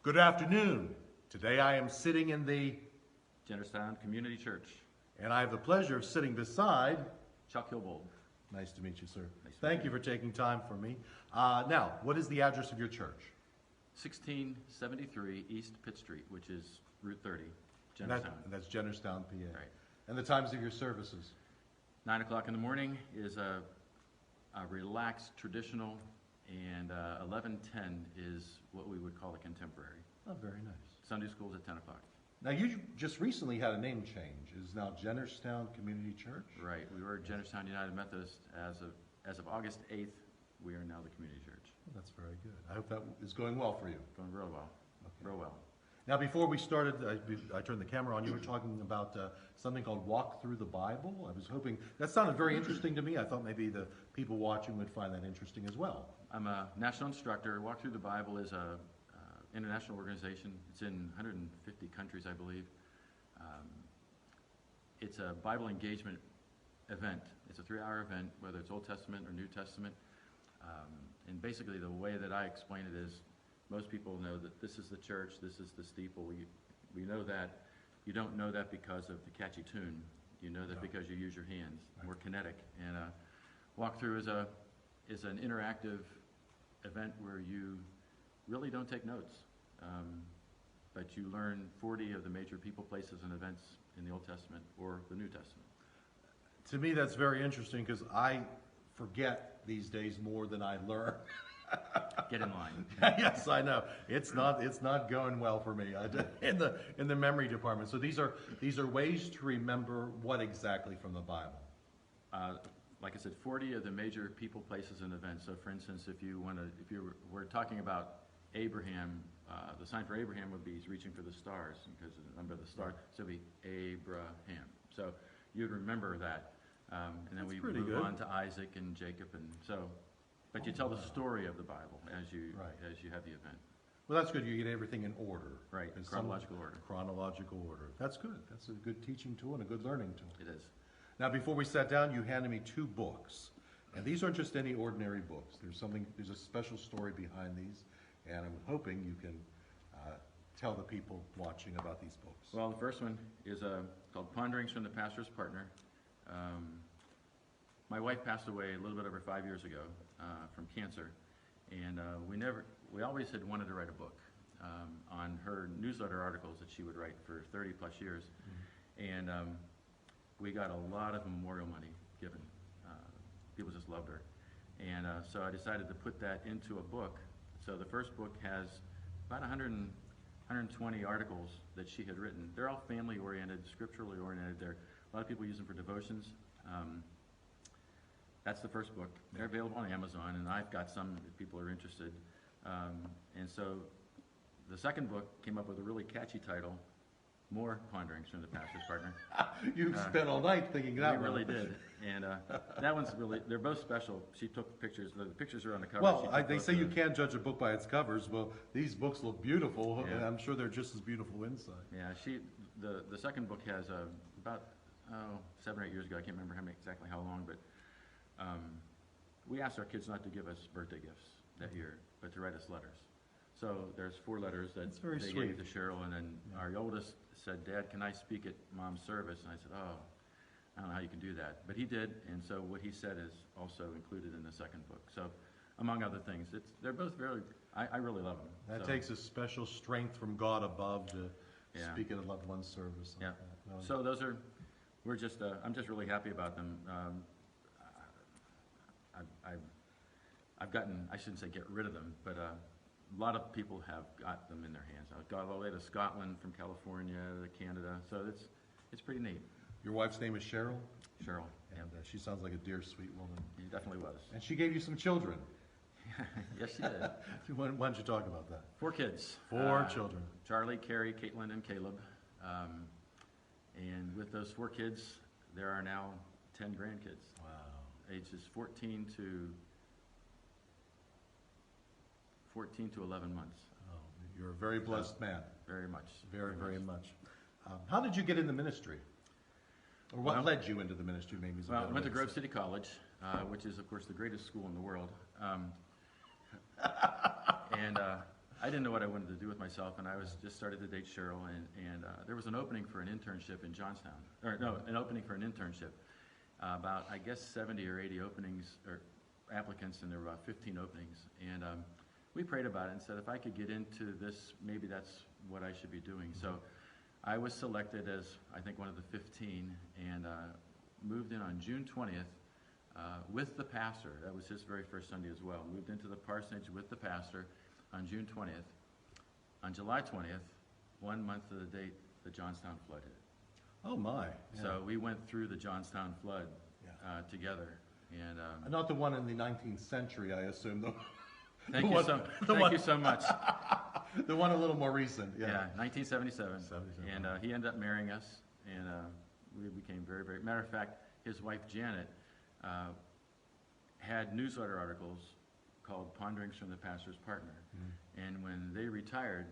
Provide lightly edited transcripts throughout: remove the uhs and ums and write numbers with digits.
Good afternoon. Today I am sitting in the Jennerstown Community Church. and I have the pleasure of sitting beside Chuck Hildbold. Nice to meet you, sir. Nice to Thank meet you for taking time for me. Now, what is the address of your church? 1673 East Pitt Street, which is Route 30, And Jennerstown. that's Jennerstown, PA. Right. And the times of your services? 9 o'clock in the morning is a relaxed traditional, and 11:10 is what we would call a contemporary. Oh, very nice. Sunday school's at 10 o'clock. Now, you just recently had a name change. It is now Jennerstown Community Church? Right. We were Jennerstown United Methodist as of August 8th. We are now the community church. Well, that's very good. I hope that is going well for you. Going real well. Okay. Real well. Now, before we started, I turned the camera on. You were talking about something called Walk Through the Bible. I was hoping, that sounded very interesting to me. I thought maybe the people watching would find that interesting as well. I'm a national instructor. Walk Through the Bible is a international organization. It's in 150 countries, I believe. It's a Bible engagement event. It's a 3-hour event, whether it's Old Testament or New Testament. And basically the way that I explain it is, most people know that this is the church, this is the steeple. We know that. You don't know that because of the catchy tune. You know that because you use your hands. Right. We're kinetic. And Walk Through is an interactive event where you really don't take notes, but you learn 40 of the major people, places, and events in the Old Testament or the New Testament. To me, that's very interesting because I forget these days more than I learn. Get in line. Yes, I know. It's not going well for me in the memory department. So these are ways to remember what exactly from the Bible. Like I said, 40 of the major people, places, and events. So, for instance, if we're talking about Abraham, the sign for Abraham would be he's reaching for the stars because of the number of the stars. So it'd be Abraham. So you'd remember that, and then we move on to Isaac and Jacob, and so. But you tell the story of the Bible as you have the event. Well, that's good. You get everything in order. Right, in chronological order. Chronological order. That's good. That's a good teaching tool and a good learning tool. It is. Now, before we sat down, you handed me 2 books. And these aren't just any ordinary books. There's a special story behind these. And I'm hoping you can tell the people watching about these books. Well, the first one is called Ponderings from the Pastor's Partner. My wife passed away a little bit over 5 years ago from cancer, and we always had wanted to write a book on her newsletter articles that she would write for 30 plus years, and we got a lot of memorial money given. People just loved her, and so I decided to put that into a book. So the first book has about 120 articles that she had written. They're all family oriented, scripturally oriented. A lot of people use them for devotions. That's the first book. They're available on Amazon, and I've got some if people are interested. And so the second book came up with a really catchy title, More Ponderings from the Pastor's Partner. You spent all night thinking that one. We really did. And that one's they're both special. She took pictures. The pictures are on the cover. Well, they say you can't judge a book by its covers. Well, these books look beautiful, and I'm sure they're just as beautiful inside. Yeah, the second book has about 7 or 8 years ago, I can't remember exactly how long, but we asked our kids not to give us birthday gifts that year, but to write us letters. So there's 4 letters that they gave to Cheryl, and then our oldest said, "Dad, can I speak at Mom's service?" And I said, "Oh, I don't know how you can do that." But he did, and so what he said is also included in the second book. So among other things, they're both I really love them. That takes a special strength from God above to speak at a loved one's service. Like that. So those are, I'm just really happy about them. I've gotten, I shouldn't say get rid of them, but a lot of people have got them in their hands. I've got all the way to Scotland, from California to Canada, so it's pretty neat. Your wife's name is Cheryl? Cheryl. And she sounds like a dear, sweet woman. She definitely was. And she gave you some children. Yes, she did. Why don't you talk about that? 4 kids. 4 children. Charlie, Carrie, Caitlin, and Caleb. And with those 4 kids, there are now 10 grandkids. Wow. Ages 14 to 11 months. Oh, you're a very blessed man. Very much. Very much. How did you get in the ministry? Or what led you into the ministry, maybe? Well, I went to Grove City College, which is, of course, the greatest school in the world. And I didn't know what I wanted to do with myself, and I was just started to date Cheryl, and there was an opening for an internship in Johnstown, or no, an opening for an internship. About, I guess, 70 or 80 openings, or applicants, and there were about 15 openings. And we prayed about it and said, if I could get into this, maybe that's what I should be doing. So I was selected as, I think, one of the 15, and moved in on June 20th with the pastor. That was his very first Sunday as well. Moved into the parsonage with the pastor on June 20th. On July 20th, 1 month to the date, the Johnstown flood hit. Oh, my. Yeah. So we went through the Johnstown flood together. And Not the one in the 19th century, I assume. thank you so much. The one a little more recent. Yeah, 1977. 77. And he ended up marrying us, and we became very, very... Matter of fact, his wife, Janet, had newsletter articles called Ponderings from the Pastor's Partner. Mm-hmm. And when they retired,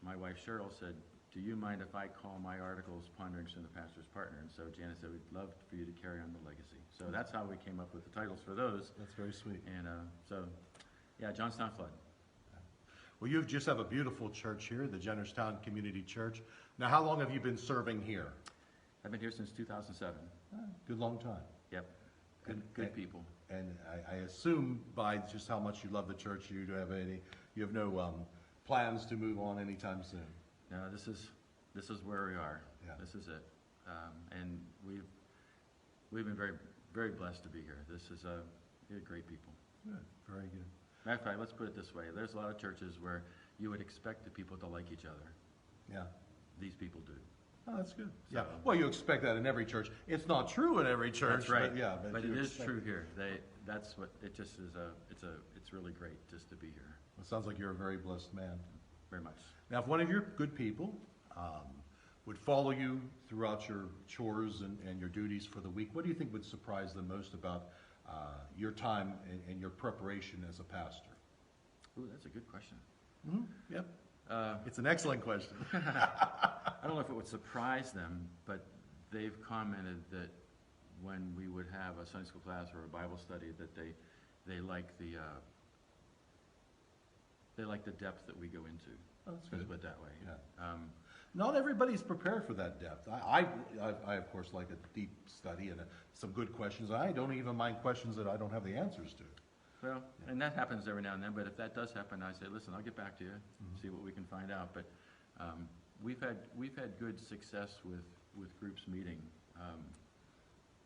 my wife, Cheryl, said, do you mind if I call my articles Ponderings from the Pastor's Partner? And so Janet said, we'd love for you to carry on the legacy. So that's how we came up with the titles for those. That's very sweet. And so, yeah, Johnstown Flood. Well, you just have a beautiful church here, the Jennerstown Community Church. Now, how long have you been serving here? I've been here since 2007. Good long time. Yep. Good people. And I assume by just how much you love the church, you have no plans to move on anytime soon. No, this is where we are. Yeah. This is it. And we've been very, very blessed to be here. This is you're great people. Good. Very good. Matter of fact, let's put it this way. There's a lot of churches where you would expect the people to like each other. Yeah. These people do. Oh, that's good. So, yeah. Well, you expect that in every church. It's not true in every church. That's right. But yeah. But it is true here. That's what it just is. It's really great just to be here. It sounds like you're a very blessed man. Very much. Now, if one of your good people would follow you throughout your chores and your duties for the week, what do you think would surprise them most about your time and your preparation as a pastor? Ooh, that's a good question. Mm-hmm. Yep. It's an excellent question. I don't know if it would surprise them, but they've commented that when we would have a Sunday school class or a Bible study, that they like the depth that we go into. Oh, that's good. Let's put it that way. Yeah. Not everybody's prepared for that depth. I of course, like a deep study and some good questions. I don't even mind questions that I don't have the answers to. Well, and that happens every now and then, but if that does happen, I say, listen, I'll get back to you, see what we can find out. But we've had good success with groups meeting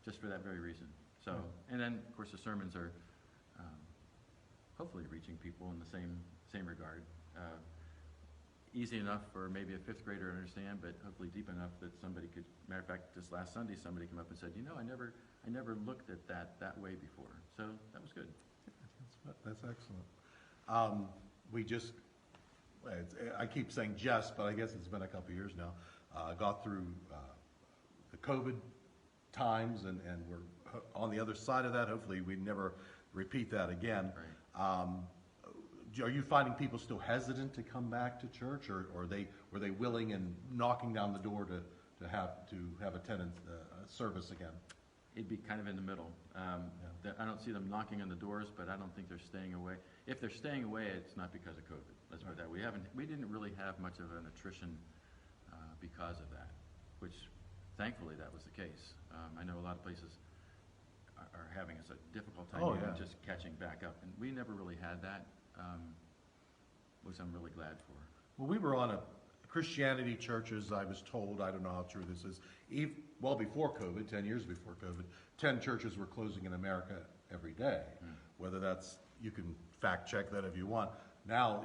just for that very reason. So, and then, of course, the sermons are hopefully reaching people in the same regard. Easy enough for maybe a fifth grader to understand, but hopefully deep enough that somebody could. Matter of fact, this last Sunday, somebody came up and said, I never looked at that way before. So that was good. That's excellent. I keep saying just, but I guess it's been a couple of years now. Got through the COVID times, and we're on the other side of that. Hopefully we never repeat that again. Right. Are you finding people still hesitant to come back to church, or were they willing and knocking down the door to have attendance service again? It'd be kind of in the middle. I don't see them knocking on the doors, but I don't think they're staying away. If they're staying away, it's not because of COVID. Let's put it that way. We didn't really have much of an attrition because of that, which thankfully that was the case. I know a lot of places are having a difficult time just catching back up, and we never really had that, which I'm really glad for. Well, we were on a Christianity churches, I was told, I don't know how true this is, well before COVID, 10 years before COVID, 10 churches were closing in America every day. Whether that's, you can fact check that if you want. Now,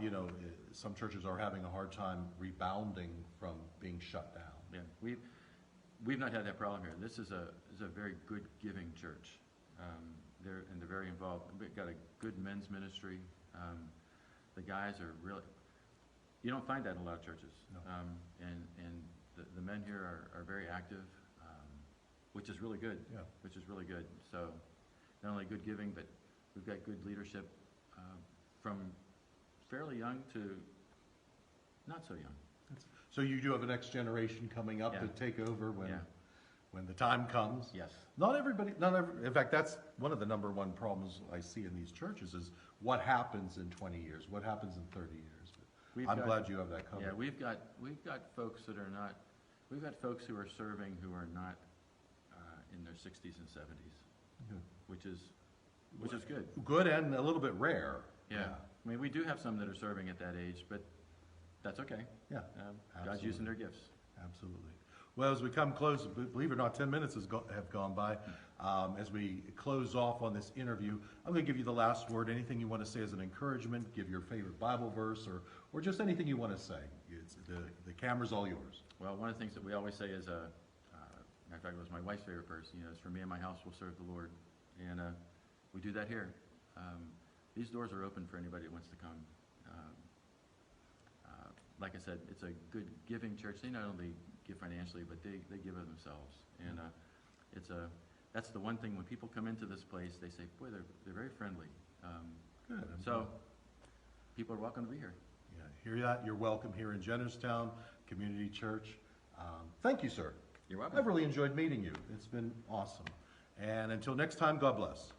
some churches are having a hard time rebounding from being shut down. Yeah, we've not had that problem here. This is a very good giving church. They're very involved. We've got a good men's ministry. The guys are really, you don't find that in a lot of churches. No. And the men here are very active, which is really good. Yeah. Which is really good. So not only good giving, but we've got good leadership from fairly young to not so young. So you do have a next generation coming up to take over when the time comes. Yes. In fact, that's one of the number one problems I see in these churches is what happens in 20 years, what happens in 30 years. I'm glad you have that covered. Yeah, we've got folks that are not, we've got folks who are serving who are not in their 60s and 70s, Good. which is good. Good and a little bit rare. Yeah. I mean, we do have some that are serving at that age, but that's okay. Yeah, God's absolutely. using their gifts. Absolutely. Well, as we come close, believe it or not, 10 minutes have gone by. As we close off on this interview, I'm going to give you the last word. Anything you want to say as an encouragement, give your favorite Bible verse, or just anything you want to say. The camera's all yours. Well, one of the things that we always say is, matter of fact, it was my wife's favorite verse, is for me and my house will serve the Lord. And we do that here. These doors are open for anybody that wants to come. Like I said, it's a good giving church. They not only give financially, but they give of themselves. And that's the one thing when people come into this place, they say, boy, they're very friendly. Good. So people are welcome to be here. Yeah, hear that? You're welcome here in Jennerstown Community Church. Thank you, sir. You're welcome. I've really enjoyed meeting you. It's been awesome. And until next time, God bless.